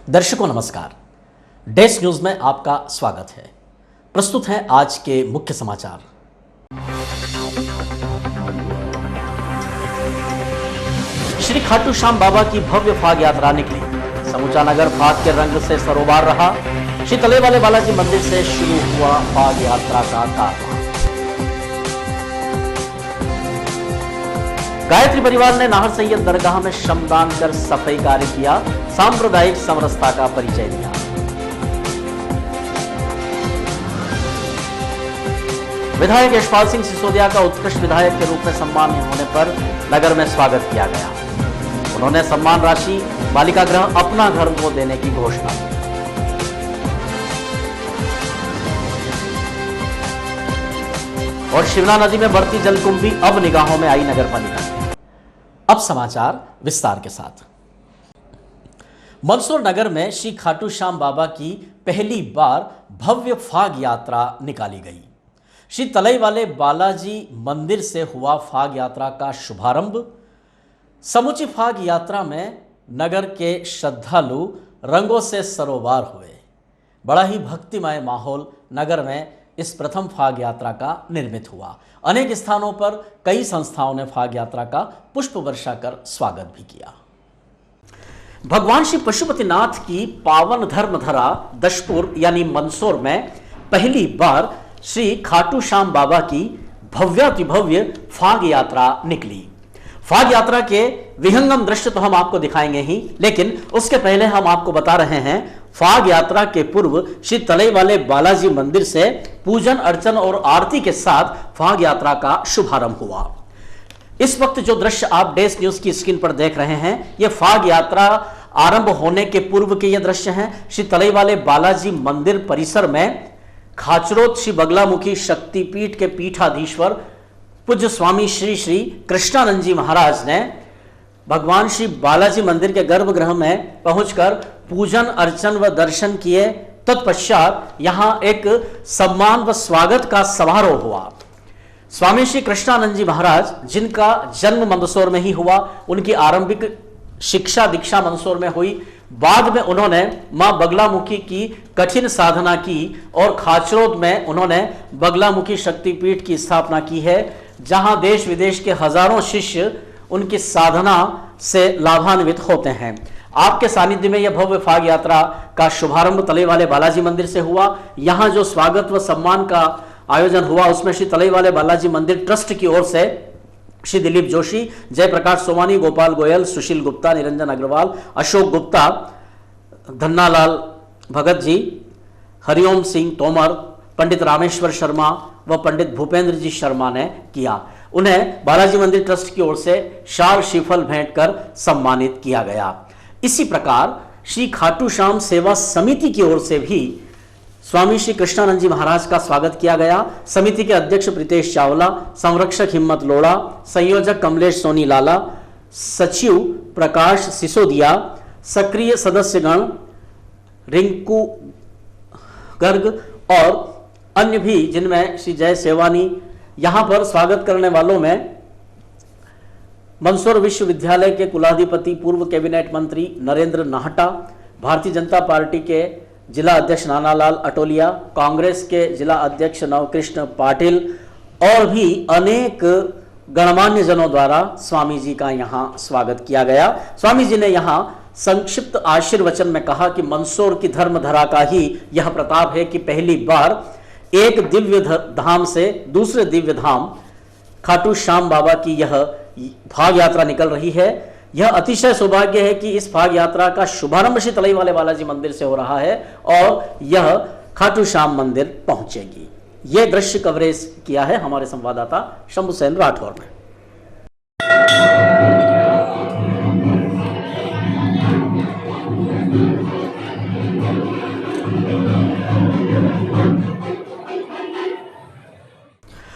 दर्शकों नमस्कार। Desk news में आपका स्वागत है। प्रस्तुत हैं आज के मुख्य समाचार। श्री खाटू श्याम बाबा की भव्य फाग यात्रा निकली। समूचा नगर फाग के रंग से सरोबार रहा। श्री तले वाले बालाजी मंदिर से शुरू हुआ फाग यात्रा का कारवां। गायत्री परिवार ने नाहर सैयद दरगाह में श्रमदान कर सफाई कार्य किया, सांप्रदायिक समरसता का परिचय दिया। विधायक यशपाल सिंह सिसोदिया का उत्कृष्ट विधायक के रूप में सम्मान होने पर नगर में स्वागत किया गया। उन्होंने सम्मान राशि बालिका गृह अपना घर को देने की घोषणा की। और शिवना नदी में बढ़ती जलकुंभी अब निगाहों में आई नगर पालिका। अब समाचार विस्तार के साथ। मंदसौर नगर में श्री खाटू श्याम बाबा की पहली बार भव्य फाग यात्रा निकाली गई। श्री तलई वाले बालाजी मंदिर से हुआ फाग यात्रा का शुभारंभ। समूची फाग यात्रा में नगर के श्रद्धालु रंगों से सरोबार हुए। बड़ा ही भक्तिमय माहौल नगर में इस प्रथम फाग यात्रा का निर्मित हुआ। अनेक स्थानों पर कई संस्थाओं ने फाग यात्रा का पुष्प वर्षा कर स्वागत भी किया। भगवान श्री पशुपतिनाथ की पावन धर्मधरा दशपुर यानी मंदसौर में पहली बार श्री खाटू श्याम बाबा की भव्यातिभव्य फाग यात्रा निकली। फाग यात्रा के विहंगम दृश्य तो हम आपको दिखाएंगे ही, लेकिन उसके पहले हम आपको बता रहे हैं फाग यात्रा के पूर्व श्री तलई वाले बालाजी मंदिर से पूजन अर्चन और आरती के साथ फाग यात्रा का शुभारंभ हुआ। इस वक्त जो दृश्य आप डेस्क न्यूज की स्क्रीन पर देख रहे हैं, यह फाग यात्रा आरंभ होने के पूर्व के ये दृश्य हैं। श्री तलई वाले बालाजी मंदिर परिसर में खाचरोद श्री बगलामुखी शक्तिपीठ के पीठाधीश्वर पूज्य स्वामी श्री श्री कृष्णानंद जी महाराज ने भगवान श्री बालाजी मंदिर के गर्भगृह में पहुंचकर पूजन अर्चन व दर्शन किए। तत्पश्चात यहां एक सम्मान व स्वागत का समारोह हुआ। स्वामी श्री कृष्णानंद जी महाराज, जिनका जन्म मंदसौर में ही हुआ, उनकी आरंभिक शिक्षा दीक्षा मंदसौर में हुई। बाद में उन्होंने मां बगलामुखी की कठिन साधना की और खाचरोद में उन्होंने बगलामुखी शक्तिपीठ की स्थापना की है, जहां देश विदेश के हजारों शिष्य उनकी साधना से लाभान्वित होते हैं। आपके सानिध्य में यह भव्य फाग यात्रा का शुभारंभ तलई वाले बालाजी मंदिर से हुआ। यहां जो स्वागत व सम्मान का आयोजन हुआ उसमें श्री तलई वाले बालाजी मंदिर ट्रस्ट की ओर से श्री दिलीप जोशी, जयप्रकाश सोमानी, गोपाल गोयल, सुशील गुप्ता, निरंजन अग्रवाल, अशोक गुप्ता, धन्नालाल भगत जी, हरिओम सिंह तोमर, पंडित रामेश्वर शर्मा व पंडित भूपेंद्र जी शर्मा ने किया। उन्हें बालाजी मंदिर ट्रस्ट की ओर से शाल श्रीफल भेंट कर सम्मानित किया गया। इसी प्रकार श्री खाटू श्याम सेवा समिति की ओर से भी स्वामी श्री कृष्णानंद जी महाराज का स्वागत किया गया। समिति के अध्यक्ष प्रीतेश चावला, संरक्षक हिम्मत लोड़ा, संयोजक कमलेश सोनी लाला, सचिव प्रकाश सिसोदिया, सक्रिय सदस्यगण रिंकू गर्ग और अन्य भी, जिनमें श्री जय सेवानी। यहां पर स्वागत करने वालों में मंदसौर विश्वविद्यालय के कुलाधिपति पूर्व कैबिनेट मंत्री नरेंद्र नाहटा, भारतीय जनता पार्टी के जिला अध्यक्ष नानालाल अटोलिया, कांग्रेस के जिला अध्यक्ष नवकृष्ण पाटिल और भी अनेक गणमान्य जनों द्वारा स्वामी जी का यहां स्वागत किया गया। स्वामी जी ने यहां संक्षिप्त आशीर्वचन में कहा कि मंदसौर की धर्मधरा का ही यह प्रताप है कि पहली बार एक दिव्य धाम से दूसरे दिव्य धाम खाटू श्याम बाबा की यह फाग यात्रा निकल रही है। यह अतिशय सौभाग्य है कि इस फाग यात्रा का शुभारंभ श्री तलई वाले बालाजी मंदिर से हो रहा है और यह खाटू श्याम मंदिर पहुंचेगी। यह दृश्य कवरेज किया है हमारे संवाददाता शंभू सेन राठौर ने।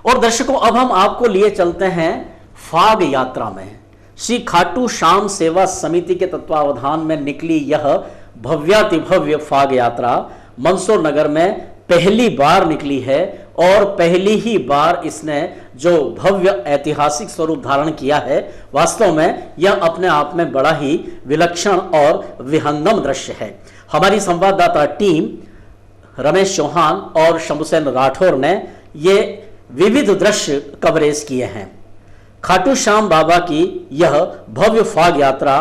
और दर्शकों, अब हम आपको लिए चलते हैं फाग यात्रा में। श्री खाटू श्याम सेवा समिति के तत्वावधान में निकली यह भव्यातिभव्य फाग यात्रा मंदसौर नगर में पहली बार निकली है और पहली ही बार इसने जो भव्य ऐतिहासिक स्वरूप धारण किया है, वास्तव में यह अपने आप में बड़ा ही विलक्षण और विहंगम दृश्य है। हमारी संवाददाता टीम रमेश चौहान और शमसुद्दीन राठौर ने ये विविध दृश्य कवरेज किए हैं। खाटू श्याम बाबा की यह भव्य फाग यात्रा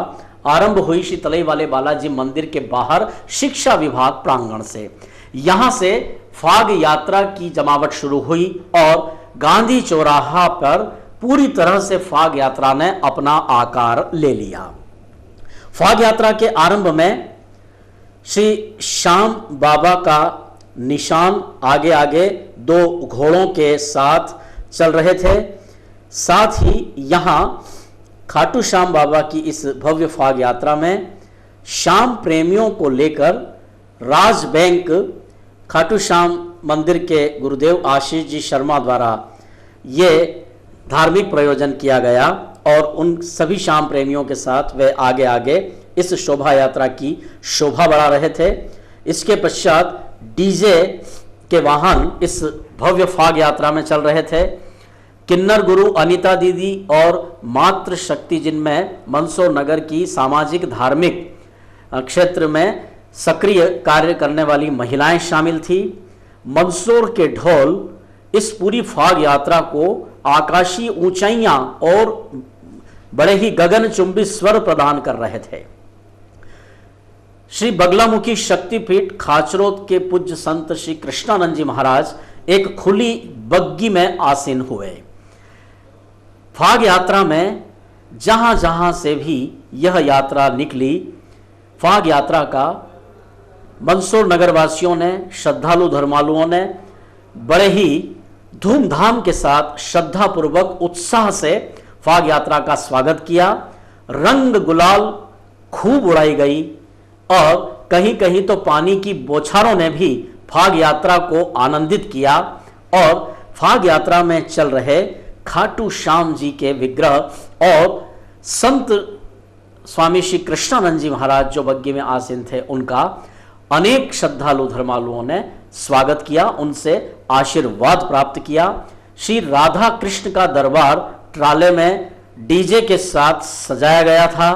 आरंभ हुई श्री तलई वाले बालाजी मंदिर के बाहर शिक्षा विभाग प्रांगण से। यहां से फाग यात्रा की जमावट शुरू हुई और गांधी चौराहा पर पूरी तरह से फाग यात्रा ने अपना आकार ले लिया। फाग यात्रा के आरंभ में श्री श्याम बाबा का निशान आगे आगे दो घोड़ों के साथ चल रहे थे। साथ ही यहां खाटू श्याम बाबा की इस भव्य फाग यात्रा में श्याम प्रेमियों को लेकर राज बैंक खाटू श्याम मंदिर के गुरुदेव आशीष जी शर्मा द्वारा ये धार्मिक प्रयोजन किया गया और उन सभी श्याम प्रेमियों के साथ वे आगे आगे इस शोभा यात्रा की शोभा बढ़ा रहे थे। इसके पश्चात डीजे के वाहन इस भव्य फाग यात्रा में चल रहे थे। किन्नर गुरु अनीता दीदी और मातृ शक्ति जिनमें मंदसौर नगर की सामाजिक धार्मिक क्षेत्र में सक्रिय कार्य करने वाली महिलाएं शामिल थी। मंदसौर के ढोल इस पूरी फाग यात्रा को आकाशीय ऊंचाइयां और बड़े ही गगनचुंबी स्वर प्रदान कर रहे थे। श्री बगलामुखी शक्तिपीठ खाचरोद के पूज्य संत श्री कृष्णानंद जी महाराज एक खुली बग्गी में आसीन हुए। फाग यात्रा में जहां जहां से भी यह यात्रा निकली, फाग यात्रा का मंदसौर नगरवासियों ने, श्रद्धालु धर्मालुओं ने बड़े ही धूमधाम के साथ श्रद्धापूर्वक उत्साह से फाग यात्रा का स्वागत किया। रंग गुलाल खूब उड़ाई गई और कहीं कहीं तो पानी की बौछारों ने भी फाग यात्रा को आनंदित किया और फाग यात्रा में चल रहे खाटू श्याम जी के विग्रह और संत स्वामी श्री कृष्णानंद जी महाराज जो बग्गी में आसीन थे उनका अनेक श्रद्धालु धर्मालुओं ने स्वागत किया, उनसे आशीर्वाद प्राप्त किया। श्री राधा कृष्ण का दरबार ट्राले में डीजे के साथ सजाया गया था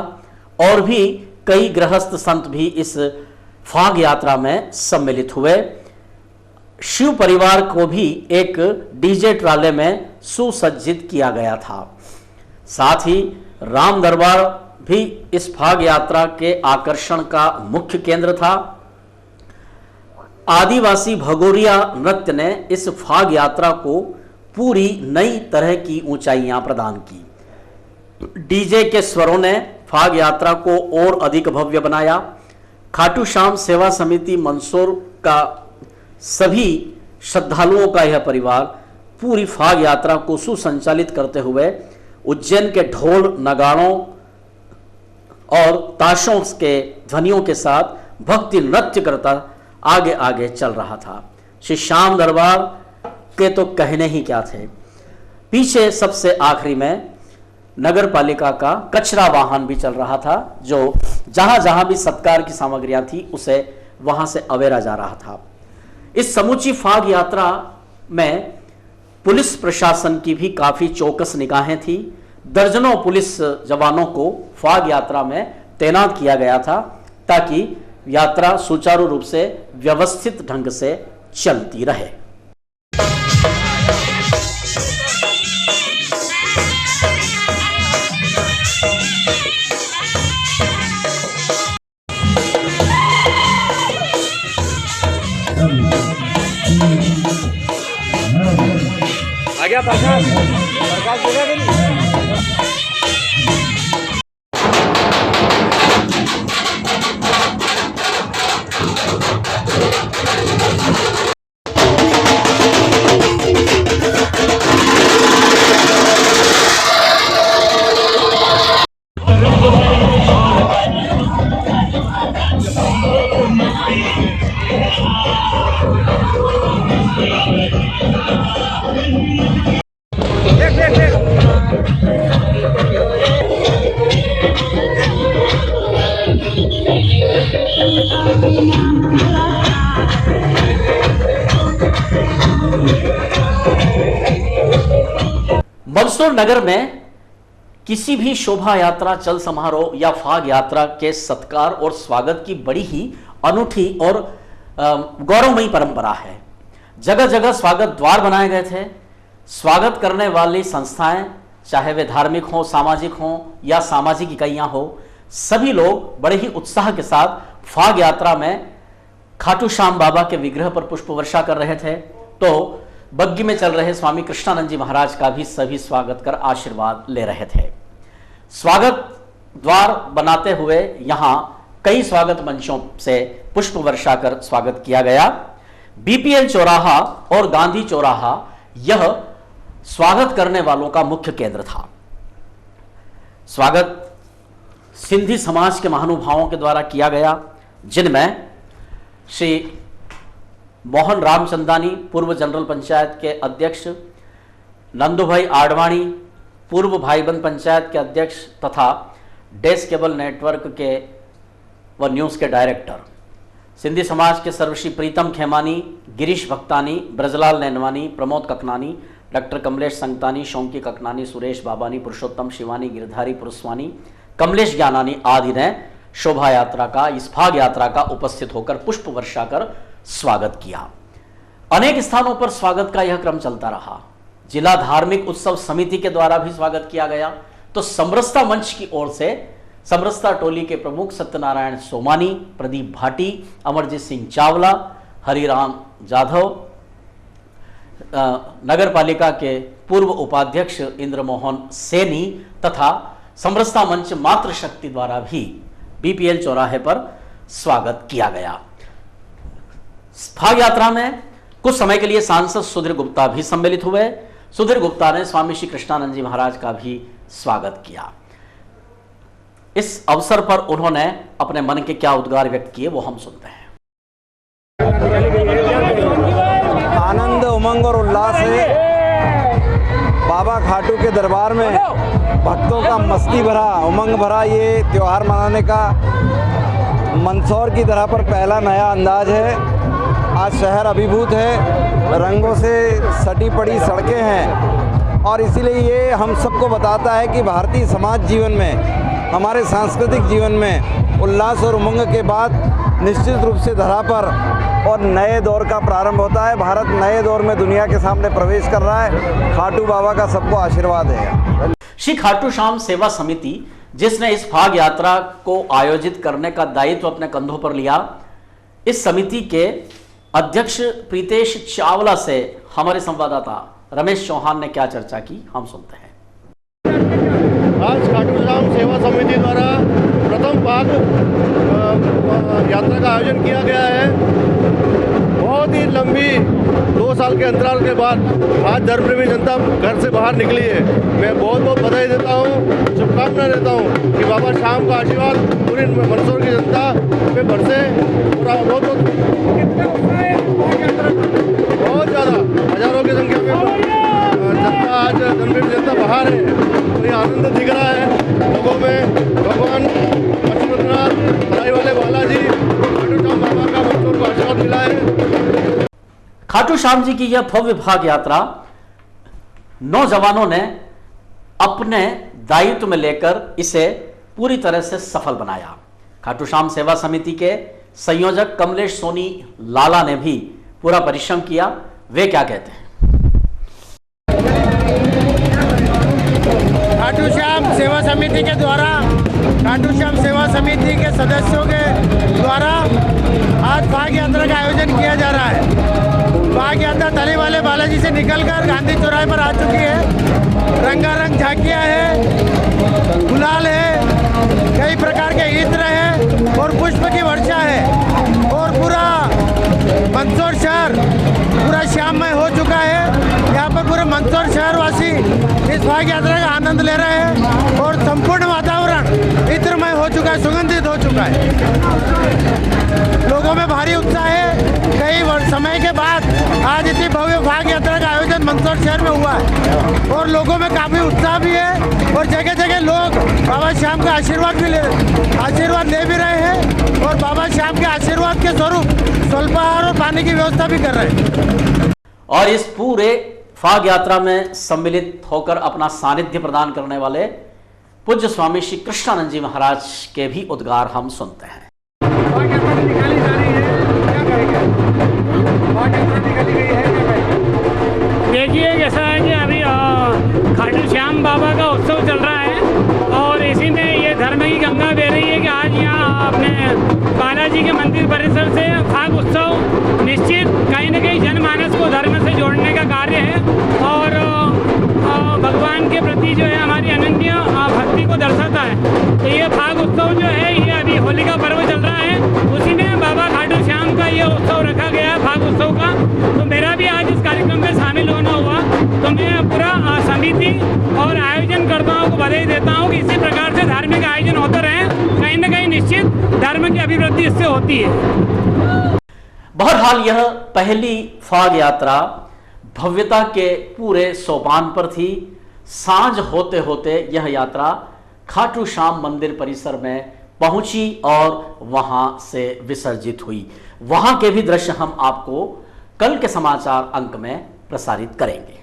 और भी कई गृहस्थ संत भी इस फाग यात्रा में सम्मिलित हुए। शिव परिवार को भी एक डीजे ट्राले में सुसज्जित किया गया था। साथ ही राम दरबार भी इस फाग यात्रा के आकर्षण का मुख्य केंद्र था। आदिवासी भगोरिया नृत्य ने इस फाग यात्रा को पूरी नई तरह की ऊंचाइयां प्रदान की। डीजे के स्वरों ने फाग यात्रा को और अधिक भव्य बनाया। खाटू श्याम सेवा समिति मंदसौर का सभी श्रद्धालुओं का यह परिवार पूरी फाग यात्रा को सुसंचालित करते हुए उज्जैन के ढोल नगाड़ों और ताशों के ध्वनियों के साथ भक्ति नृत्य करता आगे आगे चल रहा था। श्री श्याम दरबार के तो कहने ही क्या थे। पीछे सबसे आखिरी में नगर पालिका का कचरा वाहन भी चल रहा था, जो जहां जहां भी सत्कार की सामग्रियां थी उसे वहां से अवेरा जा रहा था। इस समूची फाग यात्रा में पुलिस प्रशासन की भी काफी चौकस निगाहें थी। दर्जनों पुलिस जवानों को फाग यात्रा में तैनात किया गया था ताकि यात्रा सुचारू रूप से व्यवस्थित ढंग से चलती रहे। आ गया प्रकाश जगह के लिए मंदसौर नगर में किसी भी शोभा यात्रा, चल समारोह या फाग यात्रा के सत्कार और स्वागत की बड़ी ही अनूठी और गौरवमयी परंपरा है। जगह जगह स्वागत द्वार बनाए गए थे। स्वागत करने वाली संस्थाएं, चाहे वे धार्मिक हों, सामाजिक हों या सामाजिक इकाइयां हो, सभी लोग बड़े ही उत्साह के साथ फाग यात्रा में खाटू श्याम बाबा के विग्रह पर पुष्प वर्षा कर रहे थे। तो बग्गी में चल रहे स्वामी कृष्णानंद जी महाराज का भी सभी स्वागत कर आशीर्वाद ले रहे थे। स्वागत द्वार बनाते हुए यहां कई स्वागत मंचों से पुष्प वर्षा कर स्वागत किया गया। बीपीएल चौराहा और गांधी चौराहा यह स्वागत करने वालों का मुख्य केंद्र था। स्वागत सिंधी समाज के महानुभावों के द्वारा किया गया, जिनमें श्री मोहन रामचंदानी पूर्व जनरल पंचायत के अध्यक्ष, नंदूभाई आडवाणी पूर्व भाईबंद पंचायत के अध्यक्ष तथा डेस केबल नेटवर्क के व न्यूज़ के डायरेक्टर, सिंधी समाज के सर्वश्री प्रीतम खेमानी, गिरीश भक्तानी, ब्रजलाल नैनवानी, प्रमोद ककनानी, डॉक्टर कमलेश संगतानी, शौंकी ककनानी, सुरेश बाबानी, पुरुषोत्तम शिवानी, गिरधारी पुरुषवानी, कमलेश ज्ञानानी आदि ने शोभा यात्रा का, इस फाग यात्रा का उपस्थित होकर पुष्प वर्षा कर स्वागत किया। अनेक स्थानों पर स्वागत का यह क्रम चलता रहा। जिला धार्मिक उत्सव समिति के द्वारा भी स्वागत किया गया। तो समरसता मंच की ओर से समरसता टोली के प्रमुख सत्यनारायण सोमानी, प्रदीप भाटी, अमरजीत सिंह चावला, हरिराम जाधव, नगर पालिका के पूर्व उपाध्यक्ष इंद्रमोहन सैनी तथा समरसता मंच मातृशक्ति द्वारा भी बीपीएल चौराहे पर स्वागत किया गया। फाग यात्रा में कुछ समय के लिए सांसद सुधीर गुप्ता भी सम्मिलित हुए। सुधीर गुप्ता ने स्वामी श्री कृष्णानंद जी महाराज का भी स्वागत किया। इस अवसर पर उन्होंने अपने मन के क्या उद्गार व्यक्त किए वो हम सुनते हैं। आनंद, उमंग और उल्लास है। बाबा खाटू के दरबार में भक्तों का मस्ती भरा, उमंग भरा ये त्यौहार मनाने का मंदसौर की तरह पर पहला नया अंदाज है। आज शहर अभिभूत है, रंगों से सटी पड़ी सड़कें हैं और इसीलिए ये हम सबको बताता है कि भारतीय समाज जीवन में, हमारे सांस्कृतिक जीवन में उल्लास और उमंग के बाद निश्चित रूप से धरा पर और नए दौर का प्रारंभ होता है। भारत नए दौर में दुनिया के सामने प्रवेश कर रहा है। खाटू बाबा का सबको आशीर्वाद है। श्री खाटू श्याम सेवा समिति, जिसने इस फाग यात्रा को आयोजित करने का दायित्व अपने कंधों पर लिया, इस समिति के अध्यक्ष प्रीतेश चावला से हमारे संवाददाता रमेश चौहान ने क्या चर्चा की, हम सुनते हैं। आज खाटू श्याम सेवा समिति द्वारा प्रथम फाग यात्रा का आयोजन किया गया है। बहुत ही लंबी 2 साल के अंतराल के बाद आज धर्मप्रेमी जनता घर से बाहर निकली है। मैं बहुत बहुत बधाई देता हूँ, शुभकामना देता हूँ कि बाबा श्याम का आशीर्वाद पूरी मंदसौर की जनता पे बरसे। बहुत ज़्यादा हजारों की संख्या में जनता, आज धर्मप्रेमी जनता बाहर है। तो ये आनंद दिख रहा है लोगों में। भगवान पशुपतिनाथ, तलाई वाले बालाजी, खाटू श्याम बाबा का भक्तों को आशीर्वाद मिला है। खाटू श्याम जी की यह भव्य फाग यात्रा नौजवानों ने अपने दायित्व में लेकर इसे पूरी तरह से सफल बनाया। खाटू श्याम सेवा समिति के संयोजक कमलेश सोनी लाला ने भी पूरा परिश्रम किया। वे क्या कहते हैं? खाटू श्याम सेवा समिति के द्वारा, खाटू श्याम सेवा समिति के सदस्यों के द्वारा आज फाग यात्रा का आयोजन किया जा रहा है। फाग यात्रा तले वाले बालाजी से निकलकर गांधी चौराहे पर आ चुकी है। रंगारंग झांकियाँ है, गुलाल है, कई प्रकार के इत्र है और पुष्प की वर्षा है और पूरा मंदसौर शहर पूरा श्याममय हो चुका है। यहाँ पर पूरे मंदसौर शहरवासी इस फाग यात्रा का आनंद ले रहे हैं और संपूर्ण वातावरण इत्रमय हो चुका है, सुगंधित हो चुका है। लोगों में भारी उत्साह है। कई समय के बाद आज इतनी भव्य फाग यात्रा का आयोजन मंदसौर शहर में हुआ है और लोगों में काफ़ी उत्साह भी है और जगह जगह लोग बाबा श्याम का आशीर्वाद ले भी रहे हैं और बाबा श्याम के आशीर्वाद के स्वरूप स्वल्पाहार और पानी की व्यवस्था भी कर रहे हैं। और इस पूरे फाग यात्रा में सम्मिलित होकर अपना सानिध्य प्रदान करने वाले पूज्य स्वामी श्री कृष्णानंद जी महाराज के भी उद्गार हम सुनते हैं। फाग यात्रा निकाली जा बालाजी के मंदिर परिसर से फाग उत्सव निश्चित कहीं न कहीं जनमानस को धर्म से जोड़ने का कार्य है और भगवान के प्रति जो है हमारी अनन्य भक्ति को दर्शाता है। तो ये फाग उत्सव जो है ये अभी होली का पर्व चल रहा है, उसी में बाबा खाटू श्याम का ये उत्सव रखा गया है फाग उत्सव का। तो मेरा भी आज इस कार्यक्रम में शामिल होना हुआ, तो मैं पूरा समिति और आयोजन कर्ताओं को बधाई देता हूँ कि इसी प्रकार से धार्मिक आयोजन होते रहे, कहीं न कहीं निश्चित धर्म की अभिवृद्धि इससे होती है। बहरहाल यह पहली फाग यात्रा भव्यता के पूरे सोपान पर थी। सांझ होते होते यह यात्रा खाटू श्याम मंदिर परिसर में पहुंची और वहां से विसर्जित हुई। वहां के भी दृश्य हम आपको कल के समाचार अंक में प्रसारित करेंगे।